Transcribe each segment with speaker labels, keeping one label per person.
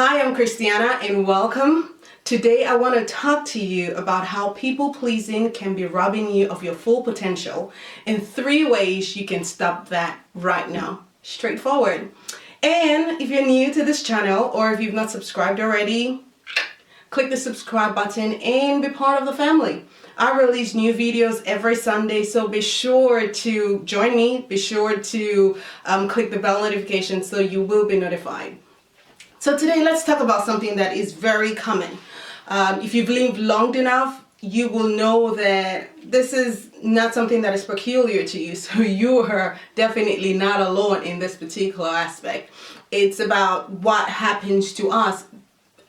Speaker 1: Hi, I'm Christiana and welcome. Today I want to talk to you about how people pleasing can be robbing you of your full potential and 3 ways you can stop that right now. Straightforward. And if you're new to this channel or if you've not subscribed already, click the subscribe button and be part of the family. I release new videos every Sunday, so be sure to join me. Be sure to click the bell notification so you will be notified. So today let's talk about something that is very common. If you've lived long enough, you will know that this is not something that is peculiar to you. So you are definitely not alone in this particular aspect. It's about what happens to us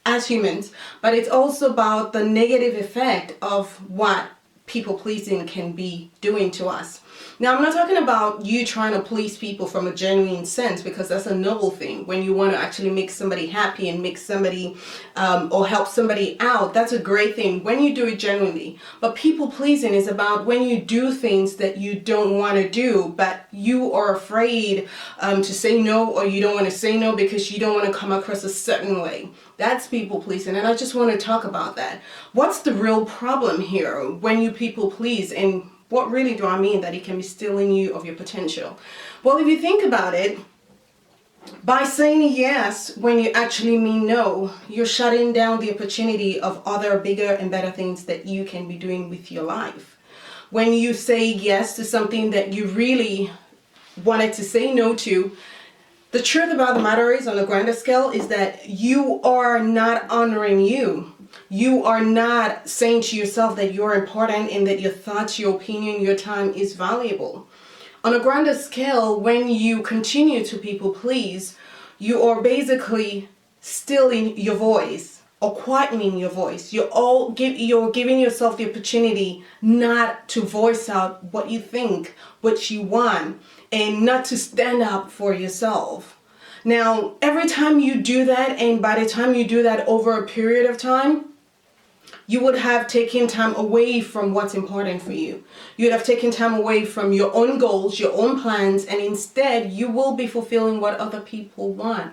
Speaker 1: as humans, but it's also about the negative effect of what people pleasing can be doing to us. Now, I'm not talking about you trying to please people from a genuine sense, because that's a noble thing. When you want to actually make somebody happy and make somebody or help somebody out, that's a great thing when you do it genuinely. But people pleasing is about when you do things that you don't want to do, but you are afraid to say no, or you don't want to say no because you don't want to come across a certain way. That's people pleasing, and I just want to talk about that. What's the real problem here when you people please, and what really do I mean that it can be stealing you of your potential? Well, if you think about it, by saying yes when you actually mean no, you're shutting down the opportunity of other bigger and better things that you can be doing with your life. When you say yes to something that you really wanted to say no to, the truth about the matter is, on a grander scale, is that you are not honoring you. You are not saying to yourself that you're important and that your thoughts, your opinion, your time is valuable. On a grander scale, when you continue to people please, you are basically stealing your voice or quietening your voice. You're giving yourself the opportunity not to voice out what you think, what you want, and not to stand up for yourself. Now, every time you do that, and by the time you do that over a period of time, you would have taken time away from what's important for you. You would have taken time away from your own goals, your own plans, and instead you will be fulfilling what other people want.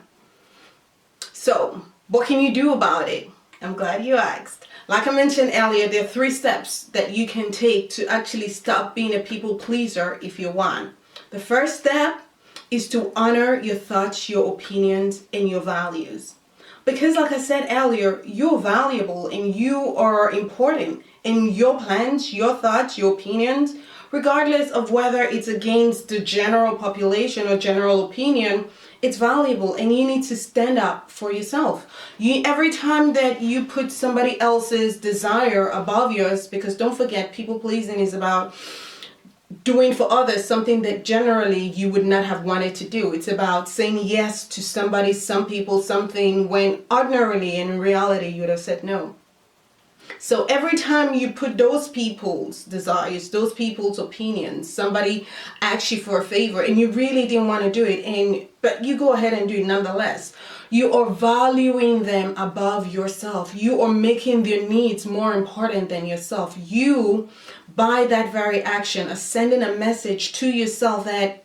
Speaker 1: So, what can you do about it? I'm glad you asked. Like I mentioned earlier, there are 3 steps that you can take to actually stop being a people pleaser if you want. The first step is to honor your thoughts, your opinions, and your values. Because like I said earlier, you're valuable and you are important. And your plans, your thoughts, your opinions, regardless of whether it's against the general population or general opinion, it's valuable and you need to stand up for yourself. Every time that you put somebody else's desire above yours, because don't forget, people pleasing is about doing for others something that generally you would not have wanted to do. It's about saying yes to somebody, some people, something when ordinarily in reality you would have said no. So every time you put those people's desires, those people's opinions, somebody asks you for a favor and you really didn't want to do it, but you go ahead and do it nonetheless, you are valuing them above yourself. You are making their needs more important than yourself. You, by that very action, are sending a message to yourself that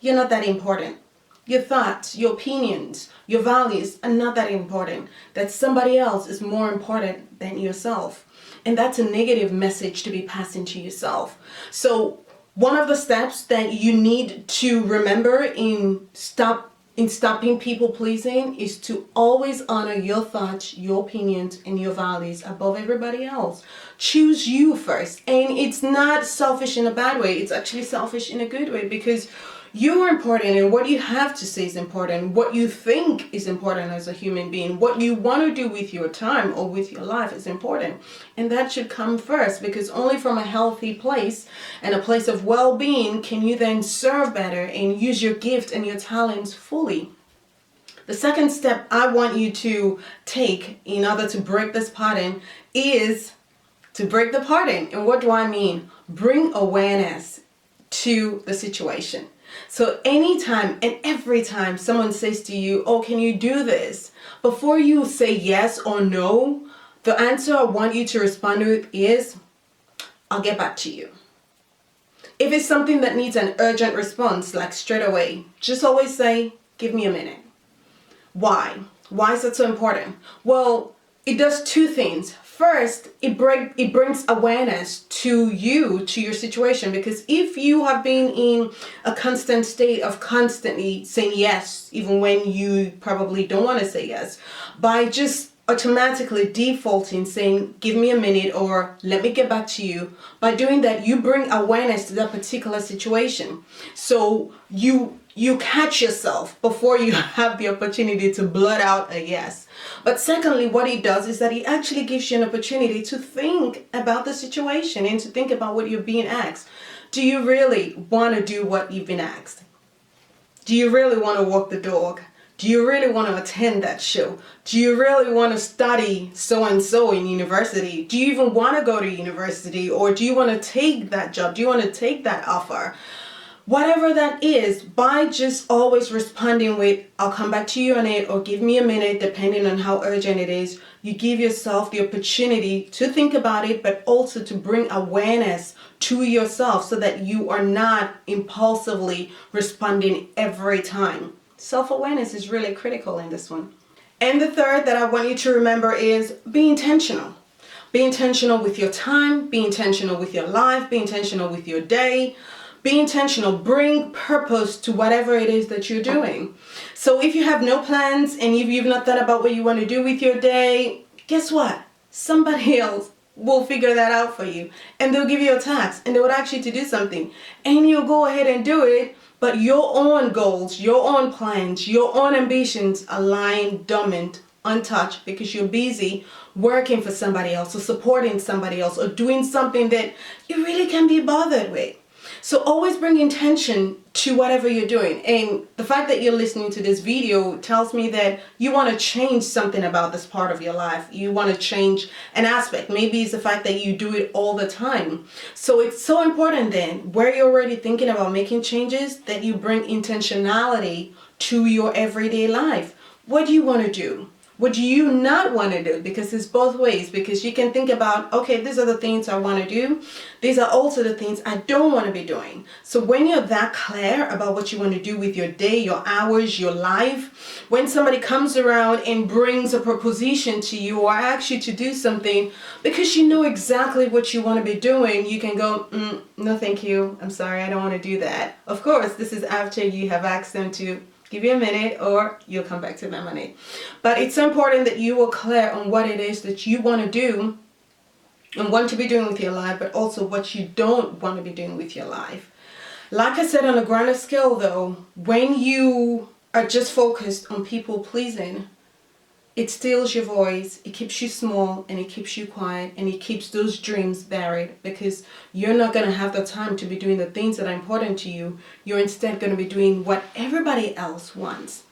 Speaker 1: you're not that important. Your thoughts, your opinions, your values are not that important. That somebody else is more important than yourself. And that's a negative message to be passing to yourself. So one of the steps that you need to remember in stopping people pleasing is to always honor your thoughts, your opinions, and your values above everybody else. Choose you first. And it's not selfish in a bad way. It's actually selfish in a good way, because you are important and what you have to say is important. What you think is important as a human being. What you want to do with your time or with your life is important. And that should come first, because only from a healthy place and a place of well-being can you then serve better and use your gift and your talents fully. The second step I want you to take in order to break this pattern is to break the pattern. And what do I mean? Bring awareness to the situation. So anytime and every time someone says to you, oh, can you do this? Before you say yes or no, the answer I want you to respond with is, I'll get back to you. If it's something that needs an urgent response, like straight away, just always say, give me a minute. Why? Why is that so important? Well, it does two things. First, it brings awareness to you, to your situation, because if you have been in a constant state of constantly saying yes, even when you probably don't want to say yes, by just automatically defaulting saying give me a minute or let me get back to you, by doing that you bring awareness to that particular situation, so you catch yourself before you have the opportunity to blurt out a yes. But secondly, what it does is that it actually gives you an opportunity to think about the situation and to think about what you're being asked. Do you really want to do what you've been asked? Do you really want to walk the dog? Do you really want to attend that show? Do you really want to study so-and-so in university? Do you even want to go to university? Or do you want to take that job? Do you want to take that offer? Whatever that is, by just always responding with, I'll come back to you on it, or give me a minute, depending on how urgent it is, you give yourself the opportunity to think about it, but also to bring awareness to yourself so that you are not impulsively responding every time. Self-awareness is really critical in this one. And the third that I want you to remember is be intentional. Be intentional with your time, be intentional with your life, be intentional with your day. Be intentional. Bring purpose to whatever it is that you're doing. So if you have no plans and if you've not thought about what you want to do with your day, guess what? Somebody else will figure that out for you. And they'll give you a task and they would ask you to do something. And you'll go ahead and do it. But your own goals, your own plans, your own ambitions are lying dormant, untouched, because you're busy working for somebody else or supporting somebody else or doing something that you really can't be bothered with. So always bring intention to whatever you're doing. And the fact that you're listening to this video tells me that you want to change something about this part of your life. You want to change an aspect. Maybe it's the fact that you do it all the time. So it's so important then, where you're already thinking about making changes, that you bring intentionality to your everyday life. What do you want to do? What do you not want to do? Because it's both ways. Because you can think about, okay, these are the things I want to do. These are also the things I don't want to be doing. So when you're that clear about what you want to do with your day, your hours, your life, when somebody comes around and brings a proposition to you or asks you to do something, because you know exactly what you want to be doing, you can go, no thank you, I'm sorry, I don't want to do that. Of course, this is after you have asked them to give you a minute or you'll come back to them on it. But it's so important that you are clear on what it is that you want to do and want to be doing with your life, but also what you don't want to be doing with your life. Like I said, on a grander scale though, when you are just focused on people pleasing, it steals your voice, it keeps you small, and it keeps you quiet, and it keeps those dreams buried, because you're not going to have the time to be doing the things that are important to you. You're instead going to be doing what everybody else wants.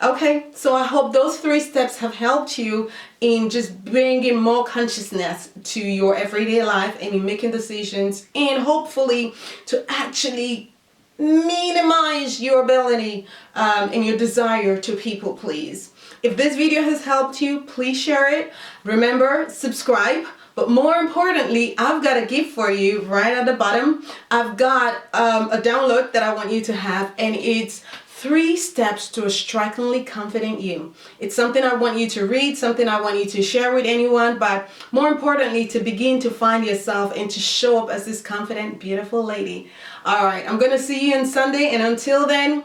Speaker 1: Okay, so I hope those 3 steps have helped you in just bringing more consciousness to your everyday life and in making decisions, and hopefully to actually minimize your ability and your desire to people please. If this video has helped you, please share it. Remember, subscribe. But more importantly, I've got a gift for you right at the bottom. I've got a download that I want you to have, and it's 3 steps to a strikingly confident you. It's something I want you to read, something I want you to share with anyone, but more importantly, to begin to find yourself and to show up as this confident, beautiful lady. All right, I'm going to see you on Sunday, and until then,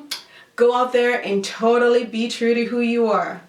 Speaker 1: go out there and totally be true to who you are.